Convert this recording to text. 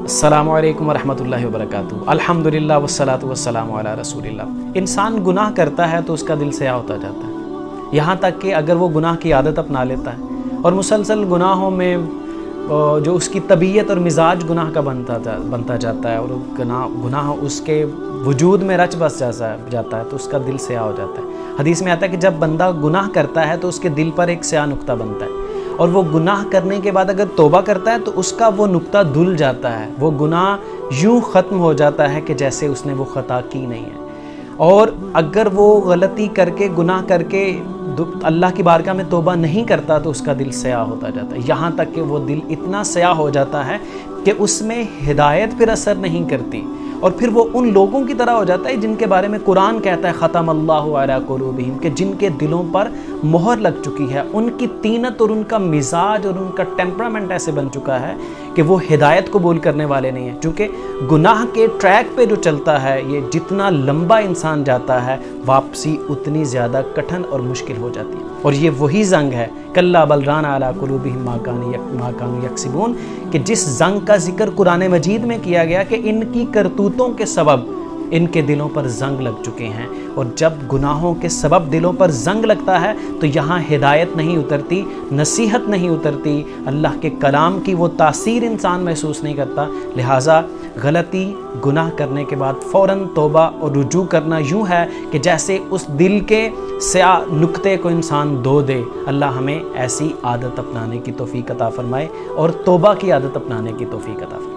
السلام علیکم ورحمۃ اللہ وبرکاتہ۔ الحمدللہ والصلاۃ والسلام علی رسول اللہ۔ انسان گناہ کرتا ہے تو اس کا دل سیاہ ہوتا جاتا ہے، یہاں تک کہ اگر وہ گناہ کی عادت اپنا لیتا ہے اور مسلسل گناہوں میں جو اس کی طبیعت اور مزاج گناہ کا بنتا جاتا ہے اور گناہ اس کے وجود میں رچ بس جاتا ہے تو اس کا دل سیاہ ہو جاتا ہے۔ حدیث میں آتا ہے کہ جب بندہ گناہ کرتا ہے تو اس کے دل پر ایک سیاہ نقطہ بنتا ہے، اور وہ گناہ کرنے کے بعد اگر توبہ کرتا ہے تو اس کا وہ نقطہ دھل جاتا ہے، وہ گناہ یوں ختم ہو جاتا ہے کہ جیسے اس نے وہ خطا کی نہیں ہے۔ اور اگر وہ غلطی کر کے گناہ کر کے اللہ کی بارگاہ میں توبہ نہیں کرتا تو اس کا دل سیاہ ہوتا جاتا ہے، یہاں تک کہ وہ دل اتنا سیاہ ہو جاتا ہے کہ اس میں ہدایت پھر اثر نہیں کرتی، اور پھر وہ ان لوگوں کی طرح ہو جاتا ہے جن کے بارے میں قرآن کہتا ہے ختم اللہ علی قلوبہم، کہ جن کے دلوں پر مہر لگ چکی ہے، ان کی طینت اور ان کا مزاج اور ان کا ٹیمپرامنٹ ایسے بن چکا ہے کہ وہ ہدایت قبول کرنے والے نہیں ہیں۔ چونکہ گناہ کے ٹریک پہ جو چلتا ہے، یہ جتنا لمبا انسان جاتا ہے واپسی اتنی زیادہ کٹھن اور مشکل ہو جاتی ہے، اور یہ وہی زنگ ہے کلا بل ران علی قلوبہم ما کانوا یکسبون، کہ جس زنگ کا ذکر قرآن مجید میں کیا گیا کہ ان کی کرتوتوں کے سبب ان کے دلوں پر زنگ لگ چکے ہیں، اور جب گناہوں کے سبب دلوں پر زنگ لگتا ہے تو یہاں ہدایت نہیں اترتی، نصیحت نہیں اترتی، اللہ کے کلام کی وہ تاثیر انسان محسوس نہیں کرتا۔ لہٰذا غلطی گناہ کرنے کے بعد فوراً توبہ اور رجوع کرنا یوں ہے کہ جیسے اس دل کے سیاہ نقطے کو انسان دھو دے۔ اللہ ہمیں ایسی عادت اپنانے کی توفیق عطا فرمائے اور توبہ کی عادت اپنانے کی توفیق عطا فرمائے۔